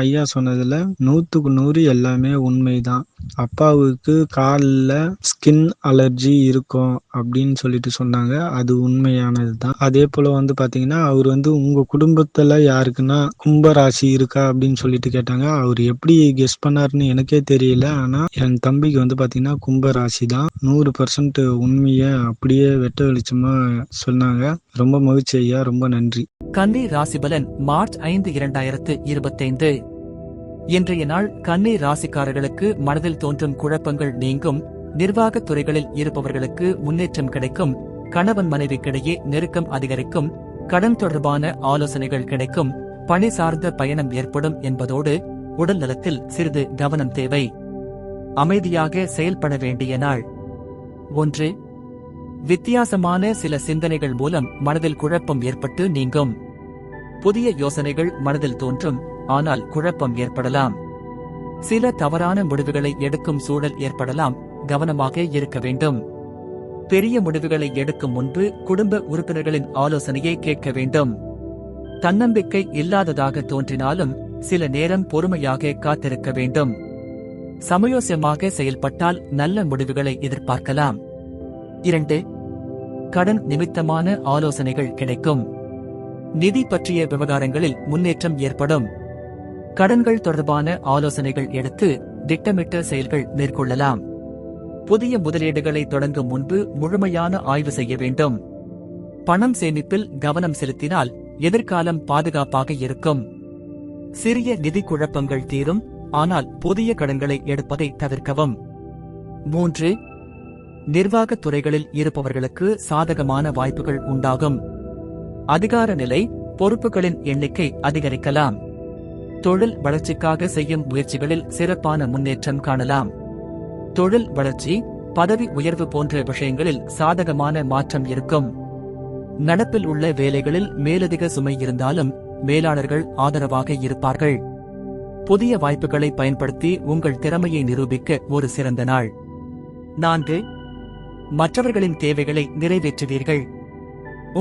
ஐயா சொன்னதுல 100க்கு 100 எல்லாமே உண்மைதான். அப்பாவுக்கு கால்ல ஸ்கின் அலர்ஜி இருக்கும் அப்படின்னு சொல்லிட்டு சொன்னாங்க. அது உண்மையானது தான். அதே போல பாத்தீங்கன்னா, அவர் உங்க குடும்பத்துல யாருக்குன்னா கும்ப ராசி இருக்கா அப்படின்னு சொல்லிட்டு கேட்டாங்க. அவர் எப்படி கெஸ் பண்ணாருன்னு எனக்கே தெரியல. ஆனா என் தம்பிக்கு பாத்தீங்கன்னா கும்ப ராசி தான். 100% உண்மைய அப்படியே வெட்ட வெளிச்சமா சொன்னாங்க. ரொம்ப மகிழ்ச்சி ஐயா, ரொம்ப நன்றி. கன்னி ராசிபலன் மார்ச் 5, 2025. இன்றைய நாள் கன்னி ராசிக்காரர்களுக்கு மனதில் தோன்றும் குழப்பங்கள் நீங்கும், நிர்வாகத் துறைகளில் இருப்பவர்களுக்கு முன்னேற்றம் கிடைக்கும், கணவன் மனைவிக்கிடையே நெருக்கம் அதிகரிக்கும், கடன் தொடர்பான ஆலோசனைகள் கிடைக்கும், பணி சார்ந்த பயணம் ஏற்படும் என்பதோடு உடல் நலத்தில் சிறிது கவனம் தேவை. அமைதியாக செயல்பட வேண்டிய நாள். 1. வித்தியாசமான சில சிந்தனைகள் மூலம் மனதில் குழப்பம் ஏற்பட்டு நீங்கும். புதிய யோசனைகள் மனதில் தோன்றும், ஆனால் குழப்பம் ஏற்படலாம். சில தவறான முடிவுகளை எடுக்கும் சூழல் ஏற்படலாம், கவனமாக இருக்க வேண்டும். பெரிய முடிவுகளை எடுக்கும் முன்பு குடும்ப உறுப்பினர்களின் ஆலோசனையை கேட்க வேண்டும். தன்னம்பிக்கை இல்லாததாக தோன்றினாலும் சில நேரம் பொறுமையாக காத்திருக்க வேண்டும். சமயோசியமாக செயல்பட்டால் நல்ல முடிவுகளை எதிர்பார்க்கலாம். 2. கடன் நிமித்தமான ஆலோசனைகள் கிடைக்கும். நிதி பற்றிய விவகாரங்களில் முன்னேற்றம் ஏற்படும். கடன்கள் தொடர்பான ஆலோசனைகள் எடுத்து திட்டமிட்ட செயல்கள் மேற்கொள்ளலாம். புதிய முதலீடுகளை தொடங்கும் முன்பு முழுமையான ஆய்வு செய்ய வேண்டும். பணம் சேமிப்பில் கவனம் செலுத்தினால் எதிர்காலம் பாதுகாப்பாக இருக்கும். சிறிய நிதி குழப்பங்கள் தீரும், ஆனால் புதிய கடன்களை எடுப்பதை தவிர்க்கவும். 3. நிர்வாகத் துறைகளில் இருப்பவர்களுக்கு சாதகமான வாய்ப்புகள் உண்டாகும். அதிகார நிலை, பொறுப்புகளின் எண்ணிக்கை அதிகரிக்கலாம். தொழில் வளர்ச்சிக்காக செய்யும் முயற்சிகளில் சிறப்பான முன்னேற்றம் காணலாம். தொழில் வளர்ச்சி, பதவி உயர்வு போன்ற விஷயங்களில் சாதகமான மாற்றம் இருக்கும். நடப்பில் உள்ள வேலைகளில் மேலதிக சுமை இருந்தாலும் மேலாளர்கள் ஆதரவாக இருப்பார்கள். புதிய வாய்ப்புகளை பயன்படுத்தி உங்கள் திறமையை நிரூபிக்க ஒரு சிறந்த நாள். 4. மற்றவர்களின் தேவைகளை நிறைவேற்றுவீர்கள்.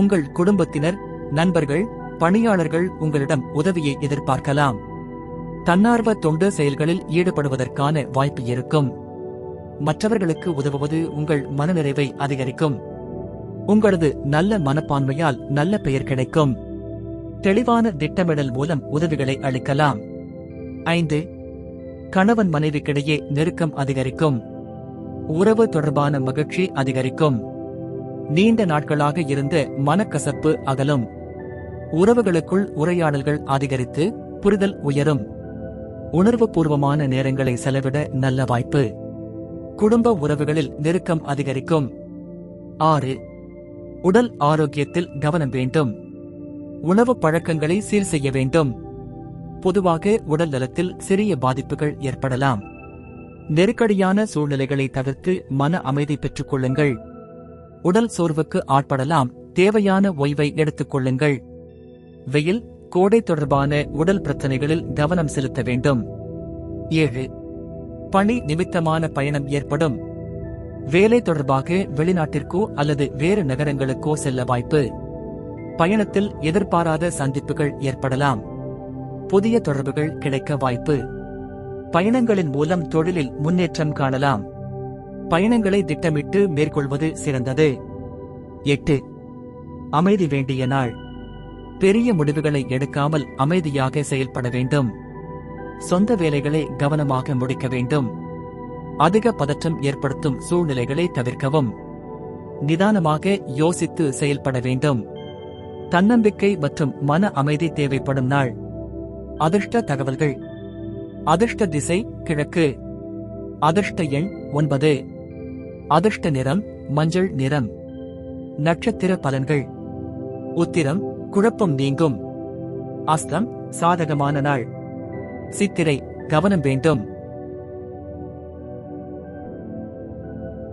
உங்கள் குடும்பத்தினர், நண்பர்கள், பணியாளர்கள் உங்களிடம் உதவியை எதிர்பார்க்கலாம். தன்னார்வ தொண்டு செயல்களில் ஈடுபடுவதற்கான வாய்ப்பு இருக்கும். மற்றவர்களுக்கு உதவுவது உங்கள் மனநிறைவை அதிகரிக்கும். உங்களது நல்ல மனப்பான்மையால் நல்ல பெயர் கிடைக்கும். தெளிவான திட்டமிடல் மூலம் உதவிகளை அளிக்கலாம். 5. கணவன் மனைவிக்கிடையே நெருக்கம் அதிகரிக்கும். உறவு தொடர்பான மகிழ்ச்சி அதிகரிக்கும். நீண்ட நாட்களாக இருந்த மனக்கசப்பு அகலும். உறவுகளுக்குள் உரையாடல்கள் அதிகரித்து புரிதல் உயரும். உணர்வுபூர்வமான நேரங்களை செலவிட நல்ல வாய்ப்பு. குடும்ப உறவுகளில் நெருக்கம் அதிகரிக்கும். 6. உடல் ஆரோக்கியத்தில் கவனம் வேண்டும். உணவு பழக்கங்களை சீர் செய்ய வேண்டும். பொதுவாக உடல் நலத்தில் சிறிய பாதிப்புகள் ஏற்படலாம். நெருக்கடியான சூழ்நிலைகளை தவிர்த்து மன அமைதி பெற்றுக் கொள்ளுங்கள். உடல் சோர்வுக்கு ஆட்படலாம், தேவையான ஓய்வை எடுத்துக் கொள்ளுங்கள். வெயில், கோடை தொடர்பான உடல் பிரச்சனைகளில் கவனம் செலுத்த வேண்டும். 7. பணி நிமித்தமான பயணம் ஏற்படும். வேலை தொடர்பாக வெளிநாட்டிற்கோ அல்லது வேறு நகரங்களுக்கோ செல்ல வாய்ப்பு. பயணத்தில் எதிர்பாராத சந்திப்புகள் ஏற்படலாம். புதிய தொடர்புகள் கிடைக்க வாய்ப்பு. பயணங்களின் மூலம் தொழிலில் முன்னேற்றம் காணலாம். பயணங்களை திட்டமிட்டு மேற்கொள்வது சிறந்தது. 8. அமைதி வேண்டிய நாள். பெரிய முடிவுகளை எடுக்காமல் அமைதியாக செயல்பட வேண்டும். சொந்த வேலைகளை கவனமாக முடிக்க வேண்டும். அதிக பதற்றம் ஏற்படுத்தும் சூழ்நிலைகளை தவிர்க்கவும். நிதானமாக யோசித்து செயல்பட வேண்டும். தன்னம்பிக்கை மற்றும் மன அமைதி தேவைப்படும் நாள். அதிர்ஷ்ட தகவல்கள். அதிர்ஷ்ட திசை கிழக்கு. அதிர்ஷ்ட எண் 9. அதிர்ஷ்ட நிறம் மஞ்சள் நிறம். நட்சத்திர பலன்கள். உத்திரம் குழப்பம் நீங்கும். அஸ்தம் சாதகமான நாள். சித்திரை கவனம் வேண்டும்.